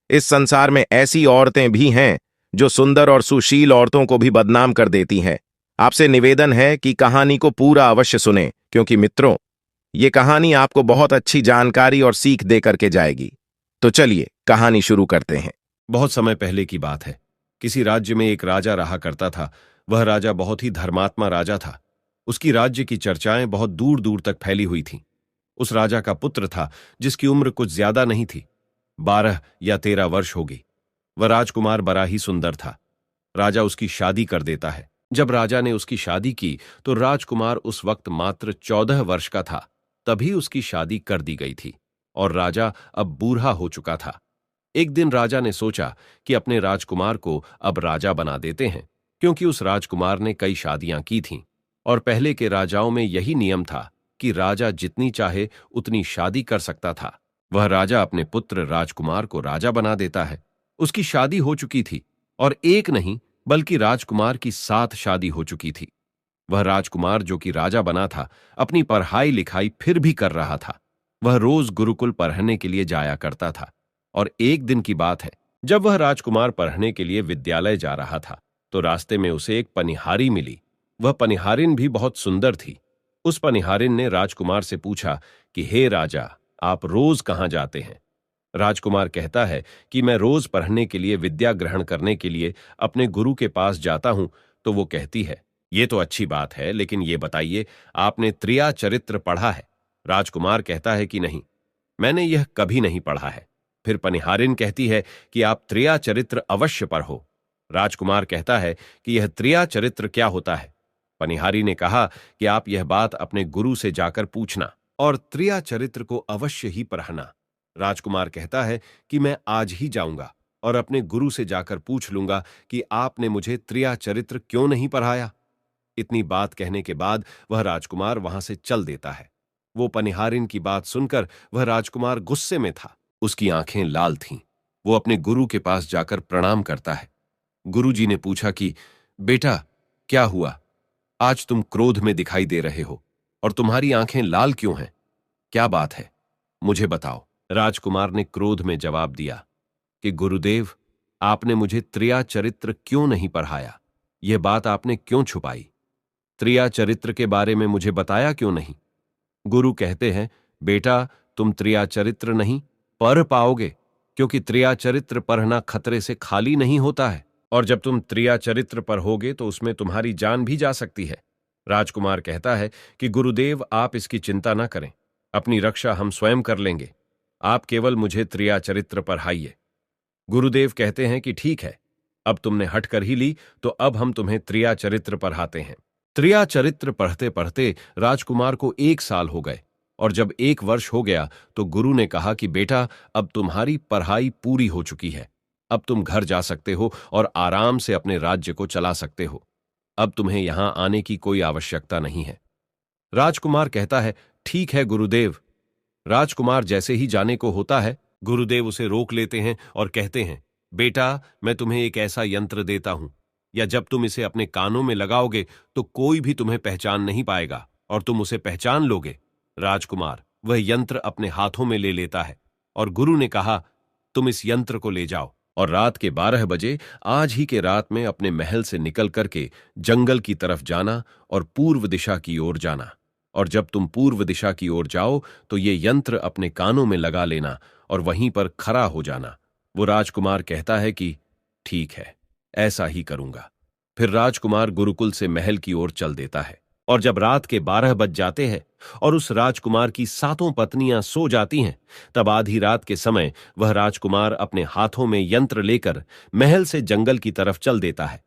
इस संसार में ऐसी औरतें भी हैं जो सुंदर और सुशील औरतों को भी बदनाम कर देती हैं। आपसे निवेदन है कि कहानी को पूरा अवश्य सुने, क्योंकि मित्रों, ये कहानी आपको बहुत अच्छी जानकारी और सीख दे करके जाएगी। तो चलिए कहानी शुरू करते हैं। बहुत समय पहले की बात है। किसी राज्य में एक राजा रहा करता था। वह राजा बहुत ही धर्मात्मा राजा था। उसकी राज्य की चर्चाएं बहुत दूर दूर तक फैली हुई थीं। उस राजा का पुत्र था जिसकी उम्र कुछ ज्यादा नहीं थी, 12 या 13 वर्ष होगी। वह राजकुमार बड़ा ही सुंदर था। राजा उसकी शादी कर देता है। जब राजा ने उसकी शादी की तो राजकुमार उस वक्त मात्र 14 वर्ष का था। तभी उसकी शादी कर दी गई थी और राजा अब बूढ़ा हो चुका था। एक दिन राजा ने सोचा कि अपने राजकुमार को अब राजा बना देते हैं, क्योंकि उस राजकुमार ने कई शादियां की थीं और पहले के राजाओं में यही नियम था कि राजा जितनी चाहे उतनी शादी कर सकता था। वह राजा अपने पुत्र राजकुमार को राजा बना देता है। उसकी शादी हो चुकी थी और एक नहीं बल्कि राजकुमार की 7 शादी हो चुकी थी। वह राजकुमार जो कि राजा बना था, अपनी पढ़ाई लिखाई फिर भी कर रहा था। वह रोज गुरुकुल पढ़ने के लिए जाया करता था और एक दिन की बात है, जब वह राजकुमार पढ़ने के लिए विद्यालय जा रहा था तो रास्ते में उसे एक पनिहारी मिली। वह पनिहारिन भी बहुत सुंदर थी। उस पनिहारिन ने राजकुमार से पूछा कि हे राजा, आप रोज कहाँ जाते हैं? राजकुमार कहता है कि मैं रोज पढ़ने के लिए, विद्या ग्रहण करने के लिए अपने गुरु के पास जाता हूं। तो वो कहती है, ये तो अच्छी बात है, लेकिन ये बताइए, आपने त्रिया चरित्र पढ़ा है? राजकुमार कहता है कि नहीं, मैंने यह कभी नहीं पढ़ा है। फिर पनिहारिन कहती है कि आप त्रिया चरित्र अवश्य पढ़ो। राजकुमार कहता है कि यह त्रिया चरित्र क्या होता है? पनिहारी ने कहा कि आप यह बात अपने गुरु से जाकर पूछना और त्रिया चरित्र को अवश्य ही पढ़ना। राजकुमार कहता है कि मैं आज ही जाऊंगा और अपने गुरु से जाकर पूछ लूंगा कि आपने मुझे त्रिया चरित्र क्यों नहीं पढ़ाया। इतनी बात कहने के बाद वह राजकुमार वहां से चल देता है। वो पनिहारिन की बात सुनकर वह राजकुमार गुस्से में था। उसकी आंखें लाल थीं। वो अपने गुरु के पास जाकर प्रणाम करता है। गुरुजी ने पूछा कि बेटा, क्या हुआ? आज तुम क्रोध में दिखाई दे रहे हो और तुम्हारी आंखें लाल क्यों हैं? क्या बात है, मुझे बताओ। राजकुमार ने क्रोध में जवाब दिया कि गुरुदेव, आपने मुझे त्रिया चरित्र क्यों नहीं पढ़ाया? यह बात आपने क्यों छुपाई? त्रिया चरित्र के बारे में मुझे बताया क्यों नहीं? गुरु कहते हैं, बेटा, तुम त्रिया चरित्र नहीं पढ़ पाओगे, क्योंकि त्रिया चरित्र पढ़ना खतरे से खाली नहीं होता है, और जब तुम त्रिया चरित्र पढ़ोगे तो उसमें तुम्हारी जान भी जा सकती है। राजकुमार कहता है कि गुरुदेव, आप इसकी चिंता ना करें, अपनी रक्षा हम स्वयं कर लेंगे। आप केवल मुझे त्रिया चरित्र पढ़ाइए। गुरुदेव कहते हैं कि ठीक है, अब तुमने हट कर ही ली, तो अब हम तुम्हें त्रिया चरित्र पढ़ाते हैं। त्रिया चरित्र पढ़ते पढ़ते राजकुमार को 1 साल हो गए और जब 1 वर्ष हो गया तो गुरु ने कहा कि बेटा, अब तुम्हारी पढ़ाई पूरी हो चुकी है। अब तुम घर जा सकते हो और आराम से अपने राज्य को चला सकते हो। अब तुम्हें यहां आने की कोई आवश्यकता नहीं है। राजकुमार कहता है, ठीक है गुरुदेव। राजकुमार जैसे ही जाने को होता है, गुरुदेव उसे रोक लेते हैं और कहते हैं, बेटा, मैं तुम्हें एक ऐसा यंत्र देता हूं, या जब तुम इसे अपने कानों में लगाओगे तो कोई भी तुम्हें पहचान नहीं पाएगा और तुम उसे पहचान लोगे। राजकुमार वह यंत्र अपने हाथों में ले लेता है और गुरु ने कहा, तुम इस यंत्र को ले जाओ और रात के 12 बजे, आज ही के रात में अपने महल से निकल करके जंगल की तरफ जाना और पूर्व दिशा की ओर जाना। और जब तुम पूर्व दिशा की ओर जाओ तो ये यंत्र अपने कानों में लगा लेना और वहीं पर खड़ा हो जाना। वो राजकुमार कहता है कि ठीक है, ऐसा ही करूंगा। फिर राजकुमार गुरुकुल से महल की ओर चल देता है और जब रात के 12 बज जाते हैं और उस राजकुमार की 7 पत्नियां सो जाती हैं, तब आधी रात के समय वह राजकुमार अपने हाथों में यंत्र लेकर महल से जंगल की तरफ चल देता है।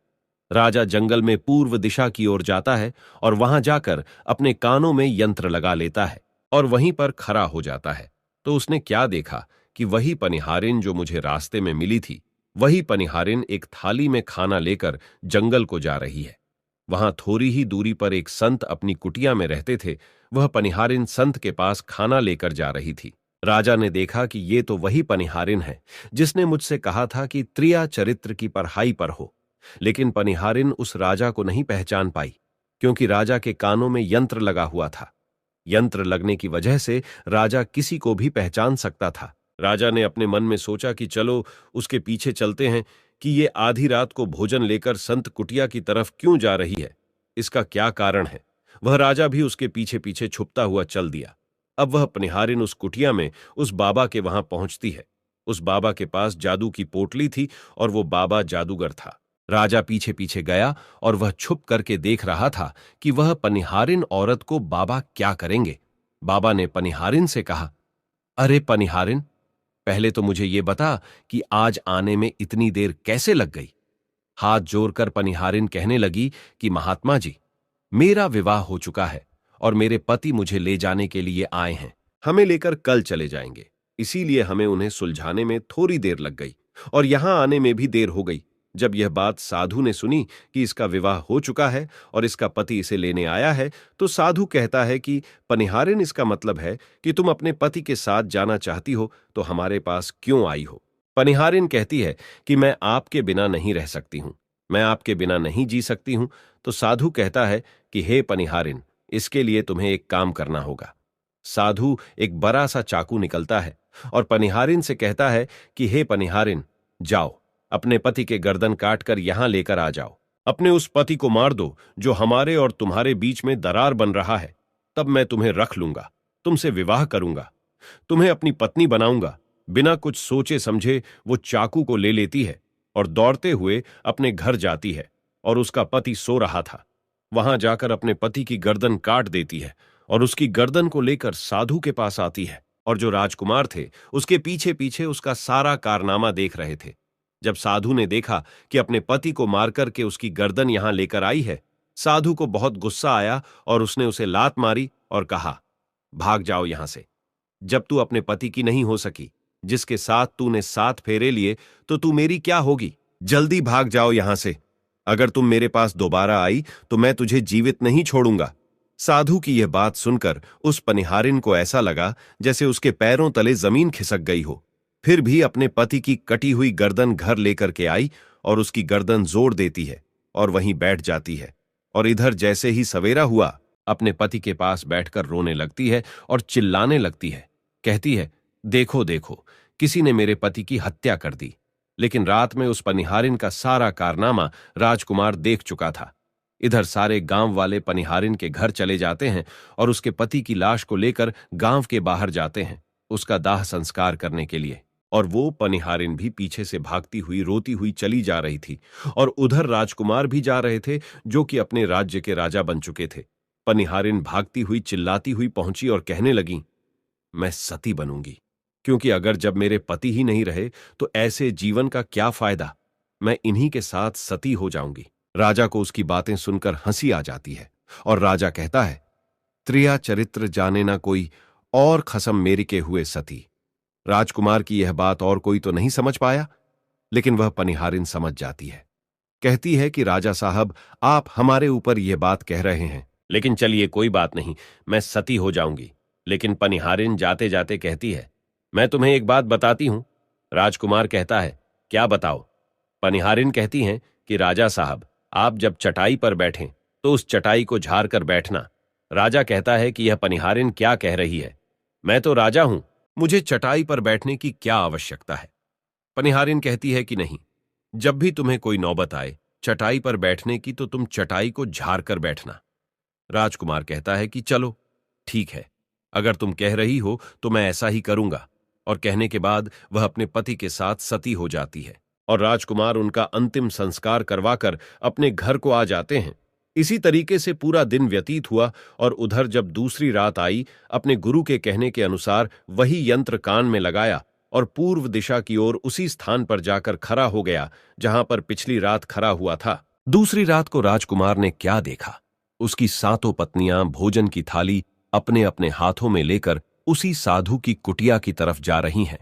राजा जंगल में पूर्व दिशा की ओर जाता है और वहां जाकर अपने कानों में यंत्र लगा लेता है और वहीं पर खड़ा हो जाता है। तो उसने क्या देखा कि वही पनिहारिन जो मुझे रास्ते में मिली थी, वही पनिहारिन एक थाली में खाना लेकर जंगल को जा रही है। वहां थोड़ी ही दूरी पर एक संत अपनी कुटिया में रहते थे। वह पनिहारिन संत के पास खाना लेकर जा रही थी। राजा ने देखा कि ये तो वही पनिहारिन है जिसने मुझसे कहा था कि त्रिया चरित्र की पढ़ाई पर हो। लेकिन पनिहारिन उस राजा को नहीं पहचान पाई, क्योंकि राजा के कानों में यंत्र लगा हुआ था। यंत्र लगने की वजह से राजा किसी को भी पहचान सकता था। राजा ने अपने मन में सोचा कि चलो उसके पीछे चलते हैं कि ये आधी रात को भोजन लेकर संत कुटिया की तरफ क्यों जा रही है, इसका क्या कारण है। वह राजा भी उसके पीछे पीछे छुपता हुआ चल दिया। अब वह पनिहारिन उस कुटिया में उस बाबा के वहां पहुंचती है। उस बाबा के पास जादू की पोटली थी और वो बाबा जादूगर था। राजा पीछे पीछे गया और वह छुप करके देख रहा था कि वह पनिहारिन औरत को बाबा क्या करेंगे। बाबा ने पनिहारिन से कहा, अरे पनिहारिन, पहले तो मुझे ये बता कि आज आने में इतनी देर कैसे लग गई। हाथ जोड़कर पनिहारिन कहने लगी कि महात्मा जी, मेरा विवाह हो चुका है और मेरे पति मुझे ले जाने के लिए आए हैं। हमें लेकर कल चले जाएंगे, इसीलिए हमें उन्हें सुलझाने में थोड़ी देर लग गई और यहां आने में भी देर हो गई। जब यह बात साधु ने सुनी कि इसका विवाह हो चुका है और इसका पति इसे लेने आया है, तो साधु कहता है कि पनिहारिन, इसका मतलब है कि तुम अपने पति के साथ जाना चाहती हो तो हमारे पास क्यों आई हो। पनिहारिन कहती है कि मैं आपके बिना नहीं रह सकती हूं, मैं आपके बिना नहीं जी सकती हूं। तो साधु कहता है कि हे पनिहारिन, इसके लिए तुम्हें एक काम करना होगा। साधु एक बड़ा सा चाकू निकलता है और पनिहारिन से कहता है कि हे पनिहारिन, जाओ अपने पति के गर्दन काटकर यहां लेकर आ जाओ। अपने उस पति को मार दो जो हमारे और तुम्हारे बीच में दरार बन रहा है, तब मैं तुम्हें रख लूंगा, तुमसे विवाह करूंगा, तुम्हें अपनी पत्नी बनाऊंगा। बिना कुछ सोचे समझे वो चाकू को ले लेती है और दौड़ते हुए अपने घर जाती है और उसका पति सो रहा था। वहां जाकर अपने पति की गर्दन काट देती है और उसकी गर्दन को लेकर साधु के पास आती है और जो राजकुमार थे उसके पीछे पीछे उसका सारा कारनामा देख रहे थे। जब साधु ने देखा कि अपने पति को मारकर के उसकी गर्दन यहां लेकर आई है, साधु को बहुत गुस्सा आया और उसने उसे लात मारी और कहा, भाग जाओ यहां से। जब तू अपने पति की नहीं हो सकी, जिसके साथ तूने 7 फेरे लिए, तो तू मेरी क्या होगी। जल्दी भाग जाओ यहां से। अगर तुम मेरे पास दोबारा आई तो मैं तुझे जीवित नहीं छोड़ूंगा। साधु की यह बात सुनकर उस पनिहारिन को ऐसा लगा जैसे उसके पैरों तले जमीन खिसक गई हो। फिर भी अपने पति की कटी हुई गर्दन घर लेकर के आई और उसकी गर्दन जोड़ देती है और वहीं बैठ जाती है। और इधर जैसे ही सवेरा हुआ, अपने पति के पास बैठकर रोने लगती है और चिल्लाने लगती है। कहती है, देखो देखो, किसी ने मेरे पति की हत्या कर दी। लेकिन रात में उस पनिहारिन का सारा कारनामा राजकुमार देख चुका था। इधर सारे गांव वाले पनिहारिन के घर चले जाते हैं और उसके पति की लाश को लेकर गांव के बाहर जाते हैं उसका दाह संस्कार करने के लिए। और वो पनिहारिन भी पीछे से भागती हुई रोती हुई चली जा रही थी और उधर राजकुमार भी जा रहे थे जो कि अपने राज्य के राजा बन चुके थे। पनिहारिन भागती हुई चिल्लाती हुई पहुंची और कहने लगी, मैं सती बनूंगी, क्योंकि अगर जब मेरे पति ही नहीं रहे तो ऐसे जीवन का क्या फायदा। मैं इन्हीं के साथ सती हो जाऊंगी। राजा को उसकी बातें सुनकर हंसी आ जाती है और राजा कहता है, त्रिया चरित्र जाने ना कोई और खसम मेरी के हुए सती। राजकुमार की यह बात और कोई तो नहीं समझ पाया, लेकिन वह पनिहारिन समझ जाती है। कहती है कि राजा साहब, आप हमारे ऊपर यह बात कह रहे हैं, लेकिन चलिए कोई बात नहीं, मैं सती हो जाऊंगी। लेकिन पनिहारिन जाते जाते कहती है, मैं तुम्हें एक बात बताती हूं। राजकुमार कहता है, क्या बताओ। पनिहारिन कहती हैं कि राजा साहब, आप जब चटाई पर बैठें तो उस चटाई को झाड़ कर बैठना। राजा कहता है कि यह पनिहारिन क्या कह रही है, मैं तो राजा हूं, मुझे चटाई पर बैठने की क्या आवश्यकता है। पनिहारिन कहती है कि नहीं, जब भी तुम्हें कोई नौबत आए चटाई पर बैठने की तो तुम चटाई को झाड़ कर बैठना। राजकुमार कहता है कि चलो ठीक है, अगर तुम कह रही हो तो मैं ऐसा ही करूंगा। और कहने के बाद वह अपने पति के साथ सती हो जाती है और राजकुमार उनका अंतिम संस्कार करवाकर अपने घर को आ जाते हैं। इसी तरीके से पूरा दिन व्यतीत हुआ और उधर जब दूसरी रात आई, अपने गुरु के कहने के अनुसार वही यंत्र कान में लगाया और पूर्व दिशा की ओर उसी स्थान पर जाकर खड़ा हो गया जहां पर पिछली रात खड़ा हुआ था। दूसरी रात को राजकुमार ने क्या देखा, उसकी 7 पत्नियां भोजन की थाली अपने अपने हाथों में लेकर उसी साधु की कुटिया की तरफ जा रही हैं।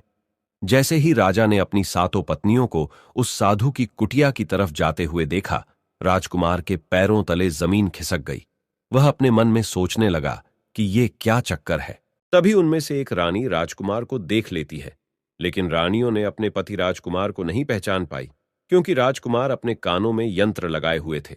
जैसे ही राजा ने अपनी 7 पत्नियों को उस साधु की कुटिया की तरफ जाते हुए देखा, राजकुमार के पैरों तले जमीन खिसक गई। वह अपने मन में सोचने लगा कि ये क्या चक्कर है। तभी उनमें से एक रानी राजकुमार को देख लेती है, लेकिन रानियों ने अपने पति राजकुमार को नहीं पहचान पाई, क्योंकि राजकुमार अपने कानों में यंत्र लगाए हुए थे।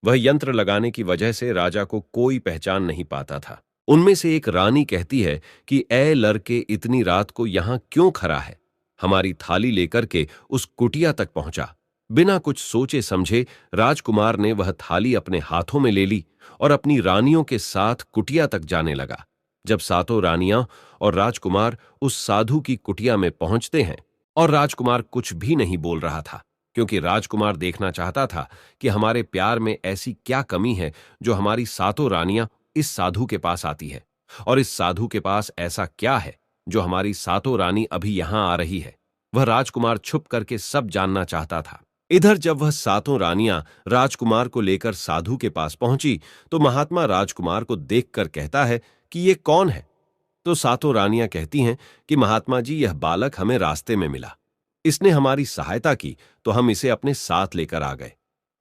वह यंत्र लगाने की वजह से राजा को कोई पहचान नहीं पाता था। उनमें से एक रानी कहती है कि ए लड़के, इतनी रात को यहां क्यों खड़ा है? हमारी थाली लेकर के उस कुटिया तक पहुंचा। बिना कुछ सोचे समझे राजकुमार ने वह थाली अपने हाथों में ले ली और अपनी रानियों के साथ कुटिया तक जाने लगा। जब सातों रानियां और राजकुमार उस साधु की कुटिया में पहुंचते हैं, और राजकुमार कुछ भी नहीं बोल रहा था, क्योंकि राजकुमार देखना चाहता था कि हमारे प्यार में ऐसी क्या कमी है जो हमारी सातों रानियां इस साधु के पास आती है, और इस साधु के पास ऐसा क्या है जो हमारी सातों रानी अभी यहां आ रही है। वह राजकुमार छुप करके सब जानना चाहता था। इधर जब वह सातों रानियां राजकुमार को लेकर साधु के पास पहुंची, तो महात्मा राजकुमार को देखकर कहता है कि ये कौन है? तो सातों रानियां कहती हैं कि महात्मा जी, यह बालक हमें रास्ते में मिला, इसने हमारी सहायता की तो हम इसे अपने साथ लेकर आ गए।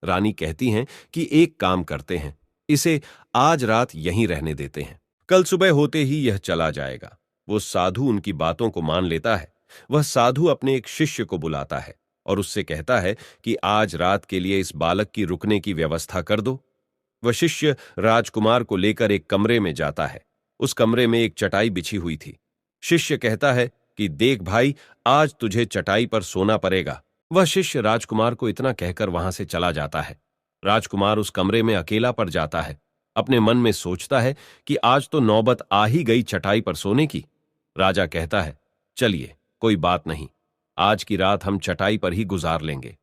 रानी कहती हैं कि एक काम करते हैं, इसे आज रात यहीं रहने देते हैं, कल सुबह होते ही यह चला जाएगा। वो साधु उनकी बातों को मान लेता है। वह साधु अपने एक शिष्य को बुलाता है और उससे कहता है कि आज रात के लिए इस बालक की रुकने की व्यवस्था कर दो। वह शिष्य राजकुमार को लेकर एक कमरे में जाता है। उस कमरे में एक चटाई बिछी हुई थी। शिष्य कहता है कि देख भाई, आज तुझे चटाई पर सोना पड़ेगा। वह शिष्य राजकुमार को इतना कहकर वहां से चला जाता है। राजकुमार उस कमरे में अकेला पड़ जाता है। अपने मन में सोचता है कि आज तो नौबत आ ही गई चटाई पर सोने की। राजा कहता है, चलिए कोई बात नहीं, आज की रात हम चटाई पर ही गुजार लेंगे।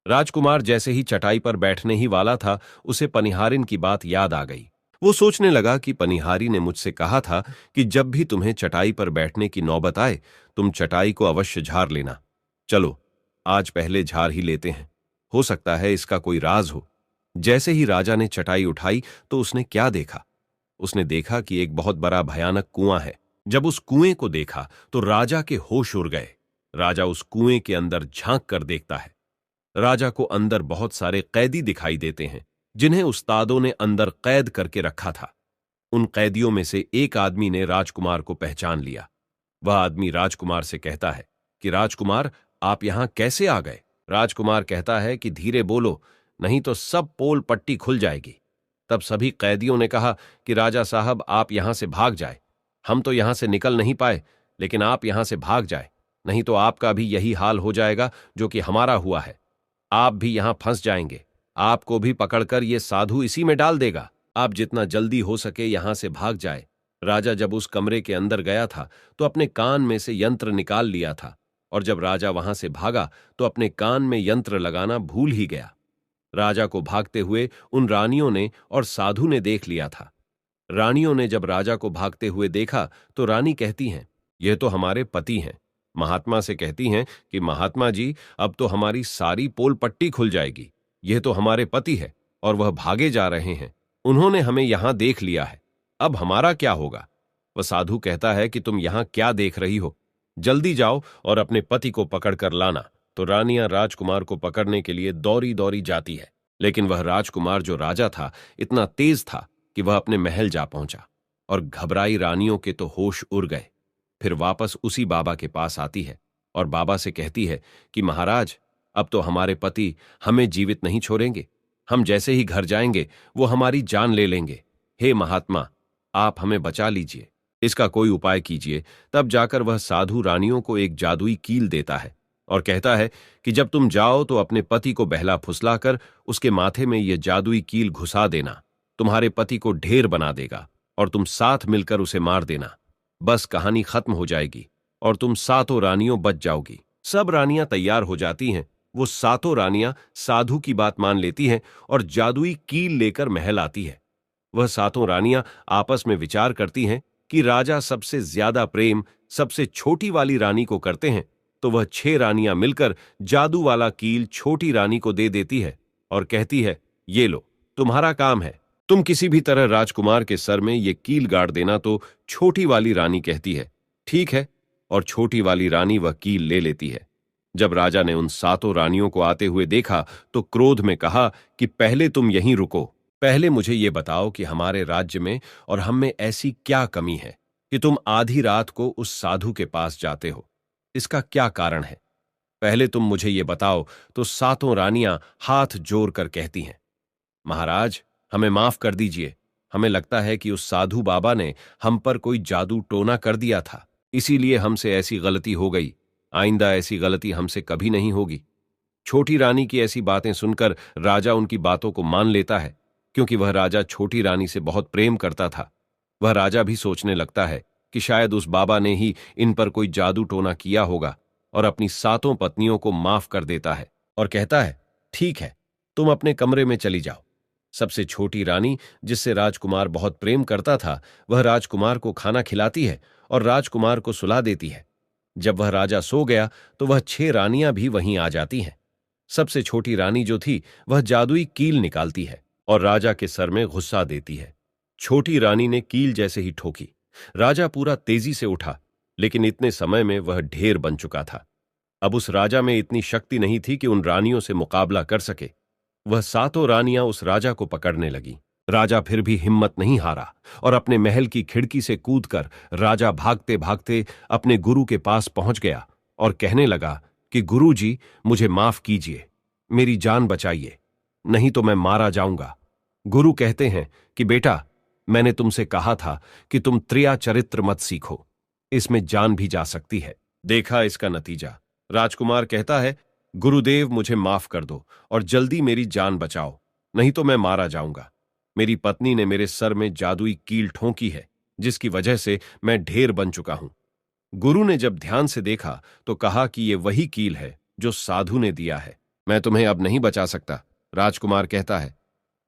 राजकुमार जैसे ही चटाई पर बैठने ही वाला था, उसे पनिहारिन की बात याद आ गई। वो सोचने लगा कि पनिहारी ने मुझसे कहा था कि जब भी तुम्हें चटाई पर बैठने की नौबत आए, तुम चटाई को अवश्य झाड़ लेना। चलो आज पहले झाड़ ही लेते हैं, हो सकता है इसका कोई राज हो। जैसे ही राजा ने चटाई उठाई तो उसने क्या देखा? उसने देखा कि एक बहुत बड़ा भयानक कुआं है। जब उस कुएं को देखा तो राजा के होश उड़ गए। राजा उस कुएं के अंदर झांक कर देखता है। राजा को अंदर बहुत सारे कैदी दिखाई देते हैं, जिन्हें उस्तादों ने अंदर कैद करके रखा था। उन कैदियों में से एक आदमी ने राजकुमार को पहचान लिया। वह आदमी राजकुमार से कहता है कि राजकुमार, आप यहां कैसे आ गए? राजकुमार कहता है कि धीरे बोलो, नहीं तो सब पोल पट्टी खुल जाएगी। तब सभी कैदियों ने कहा कि राजा साहब, आप यहां से भाग जाए। हम तो यहां से निकल नहीं पाए, लेकिन आप यहां से भाग जाए, नहीं तो आपका भी यही हाल हो जाएगा जो कि हमारा हुआ है। आप भी यहां फंस जाएंगे, आपको भी पकड़कर ये साधु इसी में डाल देगा। आप जितना जल्दी हो सके यहां से भाग जाए। राजा जब उस कमरे के अंदर गया था तो अपने कान में से यंत्र निकाल लिया था, और जब राजा वहां से भागा तो अपने कान में यंत्र लगाना भूल ही गया। राजा को भागते हुए उन रानियों ने और साधु ने देख लिया था। रानियों ने जब राजा को भागते हुए देखा तो रानी कहती हैं, यह तो हमारे पति हैं। महात्मा से कहती हैं कि महात्मा जी, अब तो हमारी सारी पोल पट्टी खुल जाएगी। यह तो हमारे पति है और वह भागे जा रहे हैं। उन्होंने हमें यहां देख लिया है, अब हमारा क्या होगा? वह साधु कहता है कि तुम यहां क्या देख रही हो, जल्दी जाओ और अपने पति को पकड़ कर लाना। तो रानियां राजकुमार को पकड़ने के लिए दौड़ी दौड़ी जाती है, लेकिन वह राजकुमार जो राजा था इतना तेज था कि वह अपने महल जा पहुंचा, और घबराई रानियों के तो होश उड़ गए। फिर वापस उसी बाबा के पास आती है और बाबा से कहती है कि महाराज, अब तो हमारे पति हमें जीवित नहीं छोड़ेंगे। हम जैसे ही घर जाएंगे वो हमारी जान ले लेंगे। हे महात्मा, आप हमें बचा लीजिए, इसका कोई उपाय कीजिए। तब जाकर वह साधु रानियों को एक जादुई कील देता है और कहता है कि जब तुम जाओ तो अपने पति को बहला फुसलाकर उसके माथे में यह जादुई कील घुसा देना। तुम्हारे पति को ढेर बना देगा और तुम साथ मिलकर उसे मार देना। बस कहानी खत्म हो जाएगी और तुम सातों रानियों बच जाओगी। सब रानियां तैयार हो जाती हैं। वो सातों रानियां साधु की बात मान लेती हैं और जादुई कील लेकर महल आती है। वह सातों रानियां आपस में विचार करती हैं कि राजा सबसे ज्यादा प्रेम सबसे छोटी वाली रानी को करते हैं, तो वह 6 रानियां मिलकर जादू वाला कील छोटी रानी को दे देती है और कहती है, ये लो, तुम्हारा काम है, तुम किसी भी तरह राजकुमार के सर में ये कील गाड़ देना। तो छोटी वाली रानी कहती है, ठीक है, और छोटी वाली रानी वह कील ले लेती है। जब राजा ने उन सातों रानियों को आते हुए देखा तो क्रोध में कहा कि पहले तुम यहीं रुको, पहले मुझे ये बताओ कि हमारे राज्य में और हम में ऐसी क्या कमी है कि तुम आधी रात को उस साधु के पास जाते हो? इसका क्या कारण है? पहले तुम मुझे ये बताओ। तो सातों रानियां हाथ जोड़कर कहती हैं, महाराज, हमें माफ कर दीजिए, हमें लगता है कि उस साधु बाबा ने हम पर कोई जादू टोना कर दिया था, इसीलिए हमसे ऐसी गलती हो गई। आइंदा ऐसी गलती हमसे कभी नहीं होगी। छोटी रानी की ऐसी बातें सुनकर राजा उनकी बातों को मान लेता है, क्योंकि वह राजा छोटी रानी से बहुत प्रेम करता था। वह राजा भी सोचने लगता है कि शायद उस बाबा ने ही इन पर कोई जादू टोना किया होगा, और अपनी सातों पत्नियों को माफ कर देता है और कहता है, ठीक है, तुम अपने कमरे में चली जाओ। सबसे छोटी रानी, जिससे राजकुमार बहुत प्रेम करता था, वह राजकुमार को खाना खिलाती है और राजकुमार को सुला देती है। जब वह राजा सो गया तो वह 6 रानियां भी वहीं आ जाती हैं। सबसे छोटी रानी जो थी वह जादुई कील निकालती है और राजा के सर में घुसा देती है। छोटी रानी ने कील जैसे ही ठोकी, राजा पूरा तेजी से उठा, लेकिन इतने समय में वह ढेर बन चुका था। अब उस राजा में इतनी शक्ति नहीं थी कि उन रानियों से मुकाबला कर सके। वह सातों रानियां उस राजा को पकड़ने लगी। राजा फिर भी हिम्मत नहीं हारा और अपने महल की खिड़की से कूदकर राजा भागते भागते अपने गुरु के पास पहुंच गया और कहने लगा कि गुरु जी, मुझे माफ कीजिए, मेरी जान बचाइए, नहीं तो मैं मारा जाऊंगा। गुरु कहते हैं कि बेटा, मैंने तुमसे कहा था कि तुम त्रिया चरित्र मत सीखो, इसमें जान भी जा सकती है। देखा इसका नतीजा। राजकुमार कहता है, गुरुदेव मुझे माफ कर दो और जल्दी मेरी जान बचाओ, नहीं तो मैं मारा जाऊंगा। मेरी पत्नी ने मेरे सर में जादुई कील ठोंकी है, जिसकी वजह से मैं ढेर बन चुका हूं। गुरु ने जब ध्यान से देखा तो कहा कि यह वही कील है जो साधु ने दिया है। मैं तुम्हें अब नहीं बचा सकता। राजकुमार कहता है,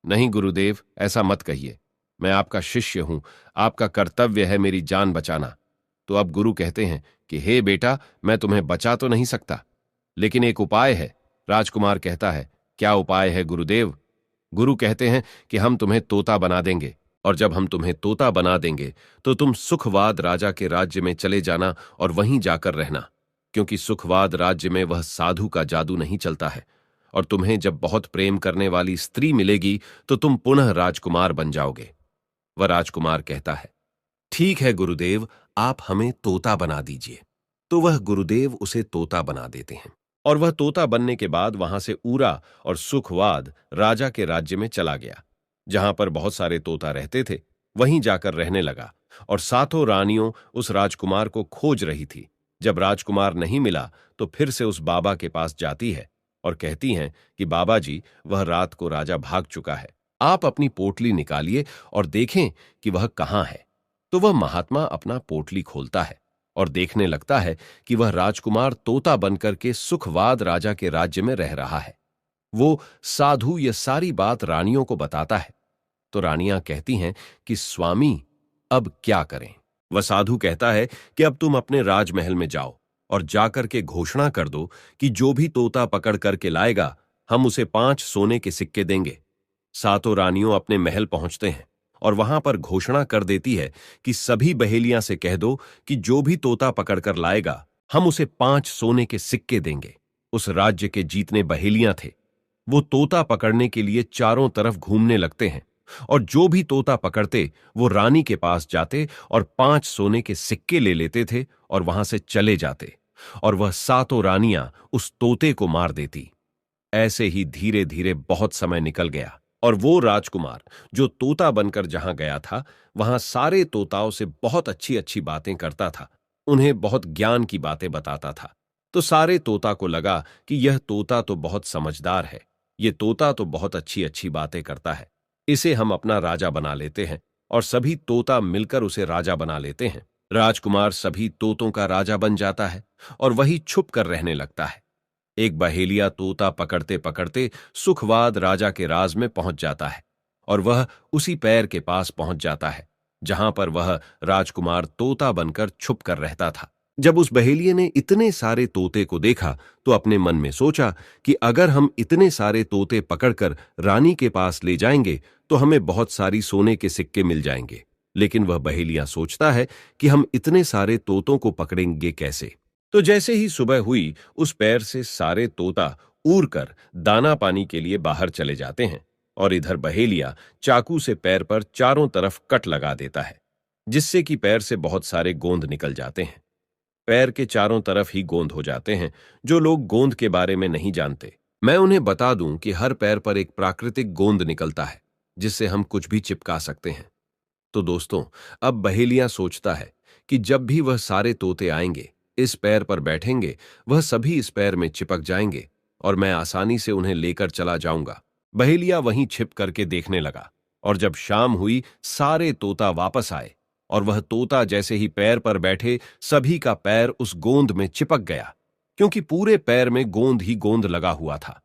नहीं गुरुदेव, ऐसा मत कहिए, मैं आपका शिष्य हूं, आपका कर्तव्य है मेरी जान बचाना। तो अब गुरु कहते हैं कि हे बेटा, मैं तुम्हें बचा तो नहीं सकता, लेकिन एक उपाय है। राजकुमार कहता है, क्या उपाय है गुरुदेव? गुरु कहते हैं कि हम तुम्हें तोता बना देंगे, और जब हम तुम्हें तोता बना देंगे तो तुम सुखवाद राजा के राज्य में चले जाना और वहीं जाकर रहना, क्योंकि सुखवाद राज्य में वह साधु का जादू नहीं चलता है, और तुम्हें जब बहुत प्रेम करने वाली स्त्री मिलेगी तो तुम पुनः राजकुमार बन जाओगे। वह राजकुमार कहता है, ठीक है गुरुदेव, आप हमें तोता बना दीजिए। तो वह गुरुदेव उसे तोता बना देते हैं, और वह तोता बनने के बाद वहां से ऊरा और सुखवाद राजा के राज्य में चला गया। जहां पर बहुत सारे तोता रहते थे वहीं जाकर रहने लगा, और सातों रानियों उस राजकुमार को खोज रही थी। जब राजकुमार नहीं मिला तो फिर से उस बाबा के पास जाती है और कहती हैं कि बाबा जी, वह रात को राजा भाग चुका है, आप अपनी पोटली निकालिए और देखें कि वह कहां है। तो वह महात्मा अपना पोटली खोलता है और देखने लगता है कि वह राजकुमार तोता बनकर के सुखवाद राजा के राज्य में रह रहा है। वो साधु यह सारी बात रानियों को बताता है। तो रानियां कहती हैं कि स्वामी, अब क्या करें? वह साधु कहता है कि अब तुम अपने राजमहल में जाओ और जाकर के घोषणा कर दो कि जो भी तोता पकड़ करके लाएगा, हम उसे 5 सोने के सिक्के देंगे। सातों रानियों अपने महल पहुंचते हैं और वहां पर घोषणा कर देती है कि सभी बहेलियां से कह दो कि जो भी तोता पकड़कर लाएगा, हम उसे 5 सोने के सिक्के देंगे। उस राज्य के जितने बहेलियां थे वो तोता पकड़ने के लिए चारों तरफ घूमने लगते हैं, और जो भी तोता पकड़ते वो रानी के पास जाते और 5 सोने के सिक्के ले लेते थे और वहां से चले जाते, और वह सातों रानियां उस तोते को मार देती। ऐसे ही धीरे धीरे बहुत समय निकल गया, और वो राजकुमार जो तोता बनकर जहां गया था वहां सारे तोताओं से बहुत अच्छी अच्छी बातें करता था, उन्हें बहुत ज्ञान की बातें बताता था। तो सारे तोता को लगा कि यह तोता तो बहुत समझदार है, ये तोता तो बहुत अच्छी अच्छी बातें करता है, इसे हम अपना राजा बना लेते हैं। और सभी तोता मिलकर उसे राजा बना लेते हैं। राजकुमार सभी तोतों का राजा बन जाता है और वही छुप कर रहने लगता है। एक बहेलिया तोता पकड़ते पकड़ते सुखवाद राजा के राज में पहुंच जाता है, और वह उसी पैर के पास पहुंच जाता है जहां पर वह राजकुमार तोता बनकर छुप कर रहता था। जब उस बहेलिये ने इतने सारे तोते को देखा तो अपने मन में सोचा कि अगर हम इतने सारे तोते पकड़कर रानी के पास ले जाएंगे तो हमें बहुत सारी सोने के सिक्के मिल जाएंगे। लेकिन वह बहेलिया सोचता है कि हम इतने सारे तोतों को पकड़ेंगे कैसे। तो जैसे ही सुबह हुई, उस पैर से सारे तोता उड़ कर दाना पानी के लिए बाहर चले जाते हैं, और इधर बहेलिया चाकू से पैर पर चारों तरफ कट लगा देता है, जिससे कि पैर से बहुत सारे गोंद निकल जाते हैं। पैर के चारों तरफ ही गोंद हो जाते हैं। जो लोग गोंद के बारे में नहीं जानते, मैं उन्हें बता दूं कि हर पैर पर एक प्राकृतिक गोंद निकलता है, जिससे हम कुछ भी चिपका सकते हैं। तो दोस्तों, अब बहेलिया सोचता है कि जब भी वह सारे तोते आएंगे, इस पैर पर बैठेंगे, वह सभी इस पैर में चिपक जाएंगे और मैं आसानी से उन्हें लेकर चला जाऊंगा। बहेलिया वहीं छिप करके देखने लगा और जब शाम हुई सारे तोता वापस आए और वह तोता जैसे ही पैर पर बैठे सभी का पैर उस गोंद में चिपक गया, क्योंकि पूरे पैर में गोंद ही गोंद लगा हुआ था।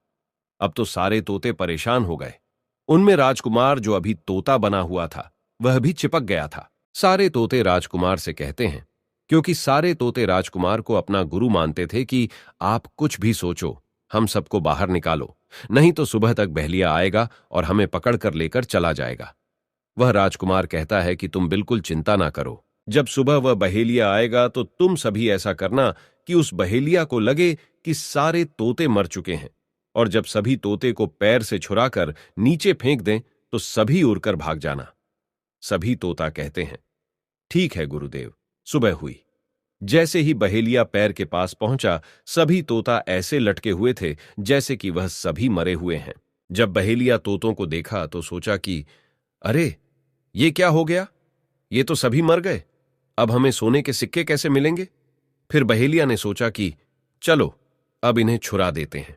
अब तो सारे तोते परेशान हो गए। उनमें राजकुमार जो अभी तोता बना हुआ था वह भी चिपक गया था। सारे तोते राजकुमार से कहते हैं, क्योंकि सारे तोते राजकुमार को अपना गुरु मानते थे, कि आप कुछ भी सोचो, हम सबको बाहर निकालो, नहीं तो सुबह तक बहेलिया आएगा और हमें पकड़कर लेकर चला जाएगा। वह राजकुमार कहता है कि तुम बिल्कुल चिंता ना करो, जब सुबह वह बहेलिया आएगा तो तुम सभी ऐसा करना कि उस बहेलिया को लगे कि सारे तोते मर चुके हैं, और जब सभी तोते को पैर से छुड़ाकर नीचे फेंक दें तो सभी उड़कर भाग जाना। सभी तोता कहते हैं, ठीक है गुरुदेव। सुबह हुई। जैसे ही बहेलिया पैर के पास पहुंचा, सभी तोता ऐसे लटके हुए थे जैसे कि वह सभी मरे हुए हैं। जब बहेलिया तोतों को देखा तो सोचा कि अरे, ये क्या हो गया? ये तो सभी मर गए। अब हमें सोने के सिक्के कैसे मिलेंगे? फिर बहेलिया ने सोचा कि चलो, अब इन्हें छुरा देते हैं।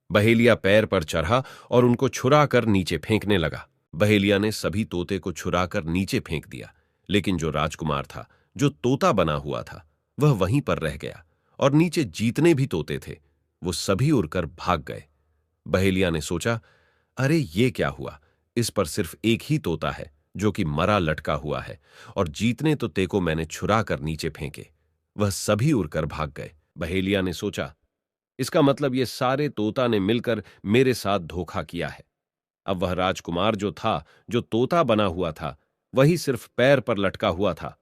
बहेलिया पैर पर चढ़ा और उनको छुरा कर नीचे फेंकने लगा। बहेलिया ने सभी तोते को छुरा कर नीचे फेंक दिया, लेकिन जो राजकुमार था, जो तोता बना हुआ था, वह वहीं पर रह गया और नीचे जितने भी तोते थे वो सभी उड़कर भाग गए। बहेलिया ने सोचा, अरे ये क्या हुआ? इस पर सिर्फ एक ही तोता है जो कि मरा लटका हुआ है, और जीतने तोते को मैंने छुरा कर नीचे फेंके, वह सभी उड़कर भाग गए। बहेलिया ने सोचा, इसका मतलब ये सारे तोता ने मिलकर मेरे साथ धोखा किया है। अब वह राजकुमार जो था, जो तोता बना हुआ था, वही सिर्फ पैर पर लटका हुआ था।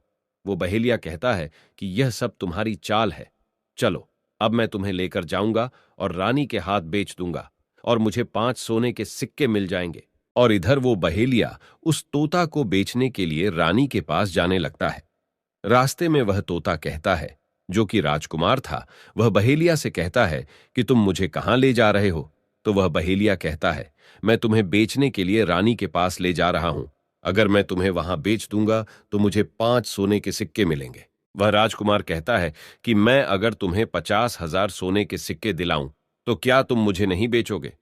वो बहेलिया कहता है कि यह सब तुम्हारी चाल है। चलो, अब मैं तुम्हें लेकर जाऊंगा और रानी के हाथ बेच दूंगा और मुझे 5 सोने के सिक्के मिल जाएंगे। और इधर वो बहेलिया उस तोता को बेचने के लिए रानी के पास जाने लगता है। रास्ते में वह तोता कहता है, जो कि राजकुमार था, वह बहेलिया से कहता है कि तुम मुझे कहां ले जा रहे हो? तो वह बहेलिया कहता है, मैं तुम्हें बेचने के लिए रानी के पास ले जा रहा हूं। अगर मैं तुम्हें वहां बेच दूंगा तो मुझे 5 सोने के सिक्के मिलेंगे। वह राजकुमार कहता है कि मैं अगर तुम्हें 50,000 सोने के सिक्के दिलाऊं तो क्या तुम मुझे नहीं बेचोगे?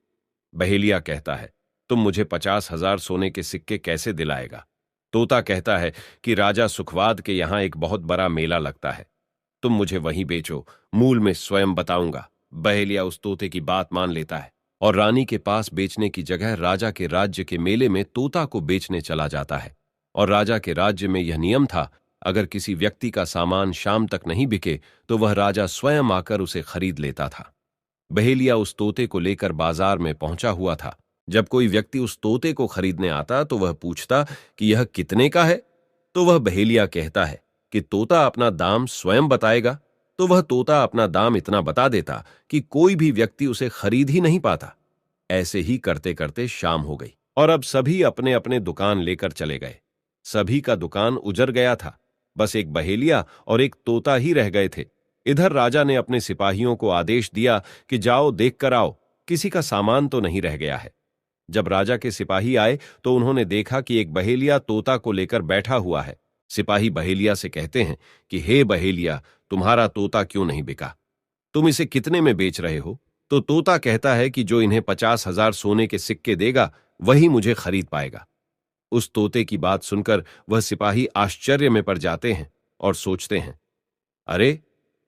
बहेलिया कहता है, तुम मुझे 50,000 सोने के सिक्के कैसे दिलाएगा? तोता कहता है कि राजा सुखवाद के यहां एक बहुत बड़ा मेला लगता है, तुम मुझे वहीं बेचो, मूल में स्वयं बताऊंगा। बहेलिया उस तोते की बात मान लेता है और रानी के पास बेचने की जगह राजा के राज्य के मेले में तोता को बेचने चला जाता है। और राजा के राज्य में यह नियम था, अगर किसी व्यक्ति का सामान शाम तक नहीं बिके तो वह राजा स्वयं आकर उसे खरीद लेता था। बहेलिया उस तोते को लेकर बाजार में पहुंचा हुआ था। जब कोई व्यक्ति उस तोते को खरीदने आता तो वह पूछता कि यह कितने का है? तो वह बहेलिया कहता है कि तोता अपना दाम स्वयं बताएगा। तो वह तोता अपना दाम इतना बता देता कि कोई भी व्यक्ति उसे खरीद ही नहीं पाता। ऐसे ही करते करते शाम हो गई और अब सभी अपने अपने दुकान लेकर चले गए। सभी का दुकान उजड़ गया था, बस एक बहेलिया और एक तोता ही रह गए थे। इधर राजा ने अपने सिपाहियों को आदेश दिया कि जाओ देख कर आओ, किसी का सामान तो नहीं रह गया है। जब राजा के सिपाही आए तो उन्होंने देखा कि एक बहेलिया तोता को लेकर बैठा हुआ है। सिपाही बहेलिया से कहते हैं कि हे बहेलिया, तुम्हारा तोता क्यों नहीं बिका? तुम इसे कितने में बेच रहे हो? तो तोता कहता है कि जो इन्हें 50,000 सोने के सिक्के देगा वही मुझे खरीद पाएगा। उस तोते की बात सुनकर वह सिपाही आश्चर्य में पड़ जाते हैं और सोचते हैं, अरे,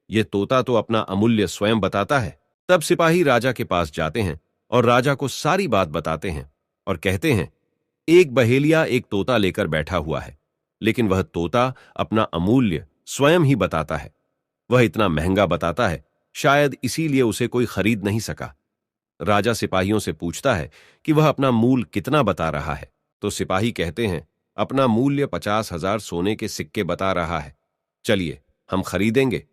ये तोता तो अपना अमूल्य स्वयं बताता है। तब सिपाही राजा के पास जाते हैं और राजा को सारी बात बताते हैं और कहते हैं, एक बहेलिया एक तोता लेकर बैठा हुआ है, लेकिन वह तोता अपना अमूल्य स्वयं ही बताता है। वह इतना महंगा बताता है, शायद इसीलिए उसे कोई खरीद नहीं सका। राजा सिपाहियों से पूछता है कि वह अपना मूल कितना बता रहा है। तो सिपाही कहते हैं, अपना मूल्य 50,000 सोने के सिक्के बता रहा है। चलिए, हम खरीदेंगे।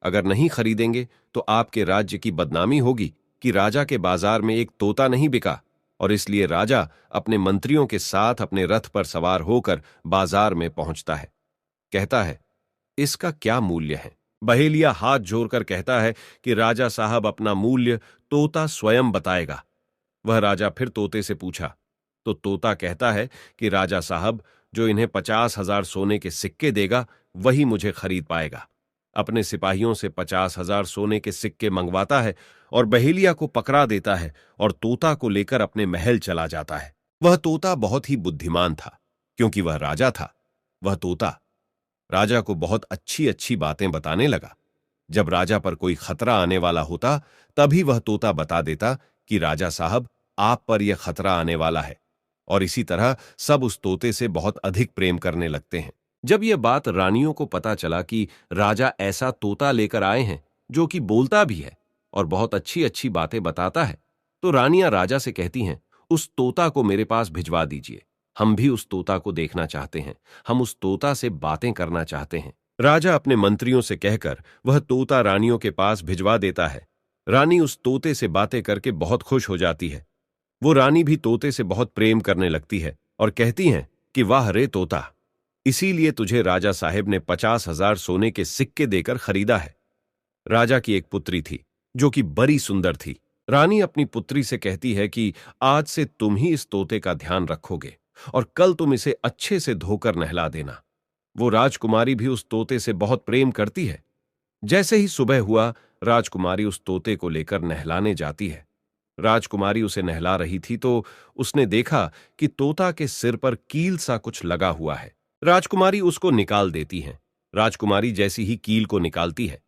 अगर नहीं खरीदेंगे तो आपके राज्य की बदनामी होगी कि राजा के बाजार में एक तोता नहीं बिका। और इसलिए राजा अपने मंत्रियों के साथ अपने रथ पर सवार होकर बाजार में पहुंचता है। कहता है, इसका क्या मूल्य है? बहेलिया हाथ जोड़कर कहता है कि राजा साहब, अपना मूल्य तोता स्वयं बताएगा। वह राजा फिर तोते से पूछा तो तोता कहता है कि राजा साहब, जो इन्हें 50,000 सोने के सिक्के देगा वही मुझे खरीद पाएगा। अपने सिपाहियों से 50,000 सोने के सिक्के मंगवाता है और बहेलिया को पकड़ा देता है और तोता को लेकर अपने महल चला जाता है। वह तोता बहुत ही बुद्धिमान था, क्योंकि वह राजा था। वह तोता राजा को बहुत अच्छी अच्छी बातें बताने लगा। जब राजा पर कोई खतरा आने वाला होता तभी वह तोता बता देता कि राजा साहब, आप पर यह खतरा आने वाला है, और इसी तरह सब उस तोते से बहुत अधिक प्रेम करने लगते हैं। जब यह बात रानियों को पता चला कि राजा ऐसा तोता लेकर आए हैं जो कि बोलता भी है और बहुत अच्छी अच्छी बातें बताता है, तो रानियां राजा से कहती हैं, उस तोता को मेरे पास भिजवा दीजिए। हम भी उस तोता को देखना चाहते हैं, हम उस तोता से बातें करना चाहते हैं। राजा अपने मंत्रियों से कहकर वह तोता रानियों के पास भिजवा देता है। रानी उस तोते से बातें करके बहुत खुश हो जाती है। वो रानी भी तोते से बहुत प्रेम करने लगती है और कहती हैं कि वाह रे तोता, इसीलिए तुझे राजा साहेब ने 50,000 सोने के सिक्के देकर खरीदा है। राजा की एक पुत्री थी जो कि बड़ी सुंदर थी। रानी अपनी पुत्री से कहती है कि आज से तुम ही इस तोते का ध्यान रखोगे और कल तुम इसे अच्छे से धोकर नहला देना। वो राजकुमारी भी उस तोते से बहुत प्रेम करती है। जैसे ही सुबह हुआ, राजकुमारी उस तोते को लेकर नहलाने जाती है। राजकुमारी उसे नहला रही थी तो उसने देखा कि तोता के सिर पर कील सा कुछ लगा हुआ है। राजकुमारी उसको निकाल देती है। राजकुमारी जैसी ही कील को निकालती है,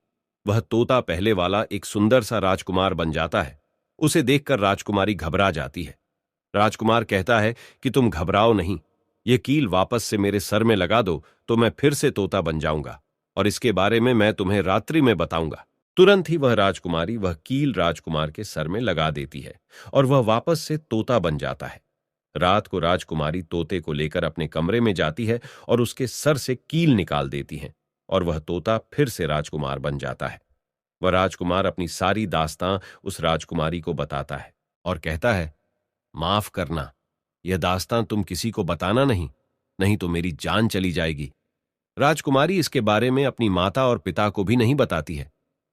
वह तोता पहले वाला एक सुंदर सा राजकुमार बन जाता है। उसे देखकर राजकुमारी घबरा जाती है। राजकुमार कहता है कि तुम घबराओ नहीं, ये कील वापस से मेरे सर में लगा दो तो मैं फिर से तोता बन जाऊंगा, और इसके बारे में मैं तुम्हें रात्रि में बताऊंगा। तुरंत ही वह राजकुमारी वह कील राजकुमार के सर में लगा देती है और वह वापस से तोता बन जाता है। रात को राजकुमारी तोते को लेकर अपने कमरे में जाती है और उसके सर से कील निकाल देती है और वह तोता फिर से राजकुमार बन जाता है। वह राजकुमार अपनी सारी दास्तां उस राजकुमारी को बताता है और कहता है, माफ करना, यह दास्तां तुम किसी को बताना नहीं, नहीं तो मेरी जान चली जाएगी। राजकुमारी इसके बारे में अपनी माता और पिता को भी नहीं बताती है।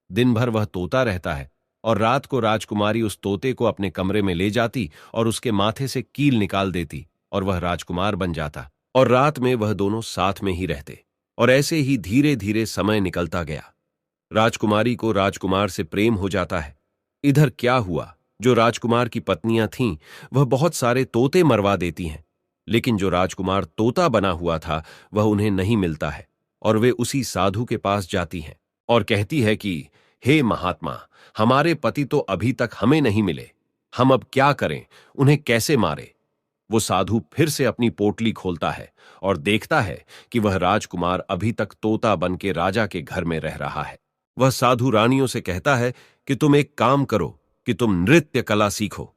दिन भर वह तोता रहता है और रात को राजकुमारी उस तोते को अपने कमरे में ले जाती और उसके माथे से कील निकाल देती और वह राजकुमार बन जाता, और रात में वह दोनों साथ में ही रहते। और ऐसे ही धीरे धीरे समय निकलता गया। राजकुमारी को राजकुमार से प्रेम हो जाता है। इधर क्या हुआ, जो राजकुमार की पत्नियां थीं वह बहुत सारे तोते मरवा देती हैं, लेकिन जो राजकुमार तोता बना हुआ था वह उन्हें नहीं मिलता है और वे उसी साधु के पास जाती हैं और कहती है कि हे महात्मा, हमारे पति तो अभी तक हमें नहीं मिले, हम अब क्या करें, उन्हें कैसे मारे। वो साधु फिर से अपनी पोटली खोलता है और देखता है कि वह राजकुमार अभी तक तोता बन के राजा के घर में रह रहा है। वह साधु रानियों से कहता है कि तुम एक काम करो कि तुम नृत्य कला सीखो।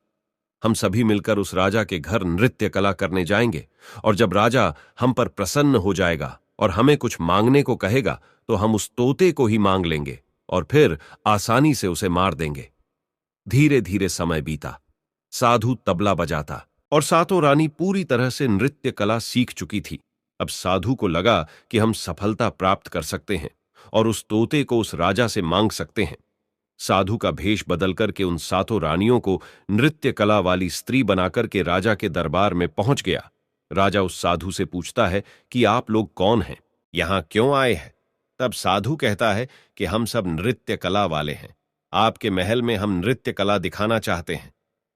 हम सभी मिलकर उस राजा के घर नृत्य कला करने जाएंगे, और जब राजा हम पर प्रसन्न हो जाएगा और हमें कुछ मांगने को कहेगा तो हम उस तोते को ही मांग लेंगे और फिर आसानी से उसे मार देंगे। धीरे धीरे समय बीता। साधु तबला बजाता और सातों रानी पूरी तरह से नृत्य कला सीख चुकी थी। अब साधु को लगा कि हम सफलता प्राप्त कर सकते हैं और उस तोते को उस राजा से मांग सकते हैं। साधु का भेष बदल करके उन सातों रानियों को नृत्य कला वाली स्त्री बनाकर के राजा के दरबार में पहुंच गया। राजा उस साधु से पूछता है कि आप लोग कौन हैं, यहां क्यों आए हैं। तब साधु कहता है कि हम सब नृत्य कला वाले हैं, आपके महल में हम नृत्य कला दिखाना चाहते हैं।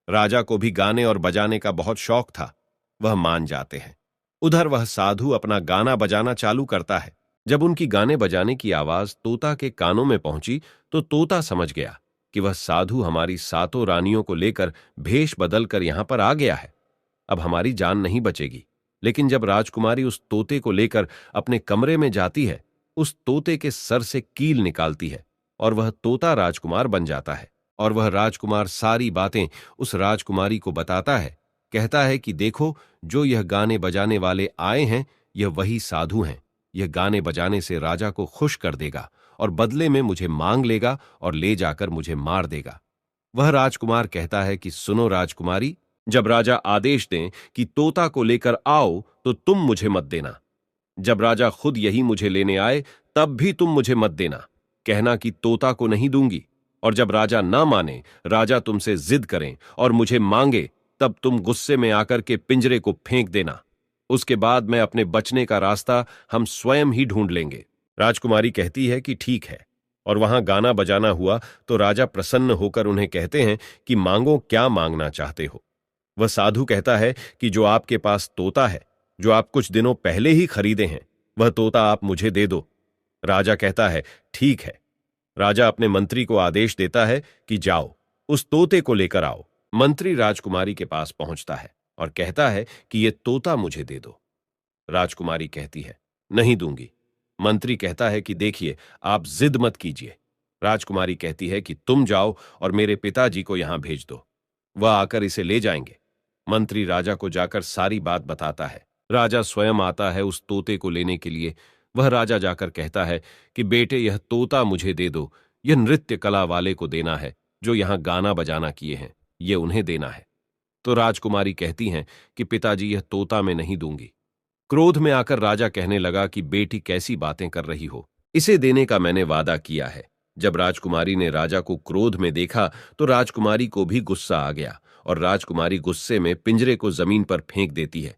राजा को भी गाने और बजाने का बहुत शौक था, वह मान जाते हैं। उधर वह साधु अपना गाना बजाना चालू करता है। जब उनकी गाने बजाने की आवाज तोता के कानों में पहुंची तो तोता समझ गया कि वह साधु हमारी सातों रानियों को लेकर भेष बदलकर यहां पर आ गया है, अब हमारी जान नहीं बचेगी। लेकिन जब राजकुमारी उस तोते को लेकर अपने कमरे में जाती है, उस तोते के सर से कील निकालती है और वह तोता राजकुमार बन जाता है। और वह राजकुमार सारी बातें उस राजकुमारी को बताता है। कहता है कि देखो, जो यह गाने बजाने वाले आए हैं यह वही साधु हैं। यह गाने बजाने से राजा को खुश कर देगा और बदले में मुझे मांग लेगा और ले जाकर मुझे मार देगा। वह राजकुमार कहता है कि सुनो राजकुमारी, जब राजा आदेश दें कि तोता को लेकर आओ तो तुम मुझे मत देना। जब राजा खुद यही मुझे लेने आए तब भी तुम मुझे मत देना, कहना कि तोता को नहीं दूंगी। और जब राजा ना माने, राजा तुमसे जिद करें और मुझे मांगे, तब तुम गुस्से में आकर के पिंजरे को फेंक देना। उसके बाद मैं अपने बचने का रास्ता हम स्वयं ही ढूंढ लेंगे। राजकुमारी कहती है कि ठीक है, और वहां गाना बजाना हुआ तो राजा प्रसन्न होकर उन्हें कहते हैं कि मांगो, क्या मांगना चाहते हो। वह साधु कहता है कि जो आपके पास तोता है, जो आप कुछ दिनों पहले ही खरीदे हैं, वह तोता आप मुझे दे दो। राजा कहता है ठीक है। राजा अपने मंत्री को आदेश देता है कि जाओ, उस तोते को लेकर आओ। मंत्री राजकुमारी के पास पहुंचता है और कहता है कि यह तोता मुझे दे दो। राजकुमारी कहती है नहीं दूंगी। मंत्री कहता है कि देखिए, आप जिद मत कीजिए। राजकुमारी कहती है कि तुम जाओ और मेरे पिताजी को यहां भेज दो, वह आकर इसे ले जाएंगे। मंत्री राजा को जाकर सारी बात बताता है। राजा स्वयं आता है उस तोते को लेने के लिए। वह राजा जाकर कहता है कि बेटे, यह तोता मुझे दे दो, यह नृत्य कला वाले को देना है, जो यहां गाना बजाना किए हैं, यह उन्हें देना है। तो राजकुमारी कहती हैं कि पिताजी, यह तोता मैं नहीं दूंगी। क्रोध में आकर राजा कहने लगा कि बेटी, कैसी बातें कर रही हो, इसे देने का मैंने वादा किया है। जब राजकुमारी ने राजा को क्रोध में देखा तो राजकुमारी को भी गुस्सा आ गया और राजकुमारी गुस्से में पिंजरे को जमीन पर फेंक देती है।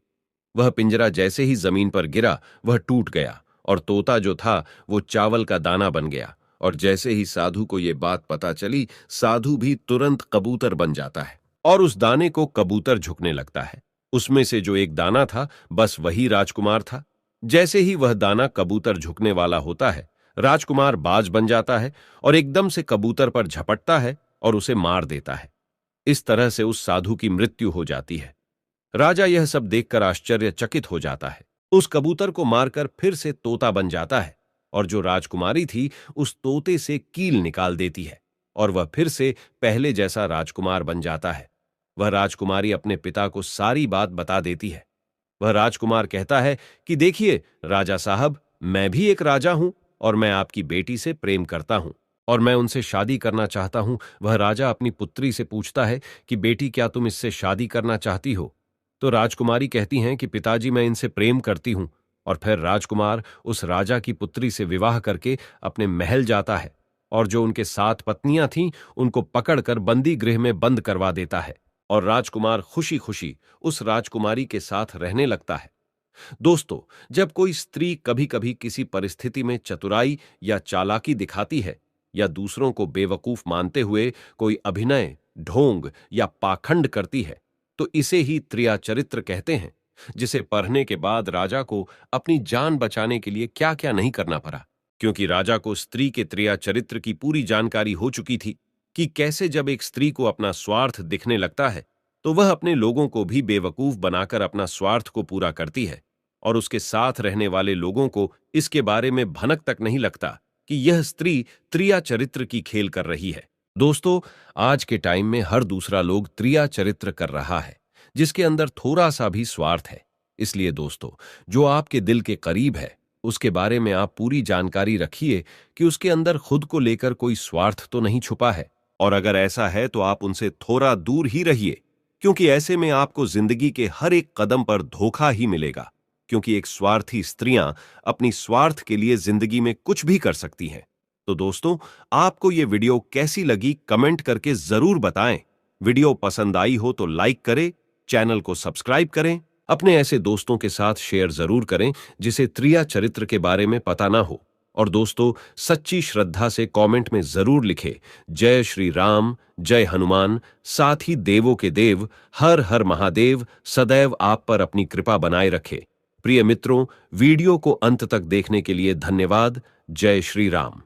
वह पिंजरा जैसे ही जमीन पर गिरा वह टूट गया और तोता जो था वो चावल का दाना बन गया। और जैसे ही साधु को यह बात पता चली, साधु भी तुरंत कबूतर बन जाता है और उस दाने को कबूतर झुकने लगता है। उसमें से जो एक दाना था, बस वही राजकुमार था। जैसे ही वह दाना कबूतर झुकने वाला होता है, राजकुमार बाज बन जाता है और एकदम से कबूतर पर झपटता है और उसे मार देता है। इस तरह से उस साधु की मृत्यु हो जाती है। राजा यह सब देखकर आश्चर्यचकित हो जाता है। उस कबूतर को मारकर फिर से तोता बन जाता है और जो राजकुमारी थी उस तोते से कील निकाल देती है और वह फिर से पहले जैसा राजकुमार बन जाता है। वह राजकुमारी अपने पिता को सारी बात बता देती है। वह राजकुमार कहता है कि देखिए राजा साहब, मैं भी एक राजा हूं और मैं आपकी बेटी से प्रेम करता हूं और मैं उनसे शादी करना चाहता हूं। वह राजा अपनी पुत्री से पूछता है कि बेटी, क्या तुम इससे शादी करना चाहती हो? तो राजकुमारी कहती हैं कि पिताजी, मैं इनसे प्रेम करती हूं। और फिर राजकुमार उस राजा की पुत्री से विवाह करके अपने महल जाता है और जो उनके 7 पत्नियां थीं उनको पकड़कर बंदी गृह में बंद करवा देता है और राजकुमार खुशी खुशी उस राजकुमारी के साथ रहने लगता है। दोस्तों, जब कोई स्त्री कभी कभी किसी परिस्थिति में चतुराई या चालाकी दिखाती है या दूसरों को बेवकूफ मानते हुए कोई अभिनय, ढोंग या पाखंड करती है, तो इसे ही त्रिया चरित्र कहते हैं, जिसे पढ़ने के बाद राजा को अपनी जान बचाने के लिए क्या क्या नहीं करना पड़ा, क्योंकि राजा को स्त्री के त्रिया चरित्र की पूरी जानकारी हो चुकी थी कि कैसे जब एक स्त्री को अपना स्वार्थ दिखने लगता है तो वह अपने लोगों को भी बेवकूफ बनाकर अपना स्वार्थ को पूरा करती है और उसके साथ रहने वाले लोगों को इसके बारे में भनक तक नहीं लगता कि यह स्त्री त्रिया चरित्र की खेल कर रही है। दोस्तों, आज के टाइम में हर दूसरा लोग त्रिया चरित्र कर रहा है, जिसके अंदर थोड़ा सा भी स्वार्थ है। इसलिए दोस्तों, जो आपके दिल के करीब है उसके बारे में आप पूरी जानकारी रखिए कि उसके अंदर खुद को लेकर कोई स्वार्थ तो नहीं छुपा है, और अगर ऐसा है तो आप उनसे थोड़ा दूर ही रहिए, क्योंकि ऐसे में आपको जिंदगी के हर एक कदम पर धोखा ही मिलेगा। क्योंकि एक स्वार्थी स्त्रियां अपनी स्वार्थ के लिए जिंदगी में कुछ भी कर सकती हैं। तो दोस्तों, आपको ये वीडियो कैसी लगी कमेंट करके जरूर बताएं। वीडियो पसंद आई हो तो लाइक करें, चैनल को सब्सक्राइब करें, अपने ऐसे दोस्तों के साथ शेयर जरूर करें जिसे त्रिया चरित्र के बारे में पता ना हो। और दोस्तों, सच्ची श्रद्धा से कमेंट में जरूर लिखे जय श्री राम, जय हनुमान, साथ ही देवों के देव हर हर महादेव सदैव आप पर अपनी कृपा बनाए रखे। प्रिय मित्रों, वीडियो को अंत तक देखने के लिए धन्यवाद। जय श्री राम।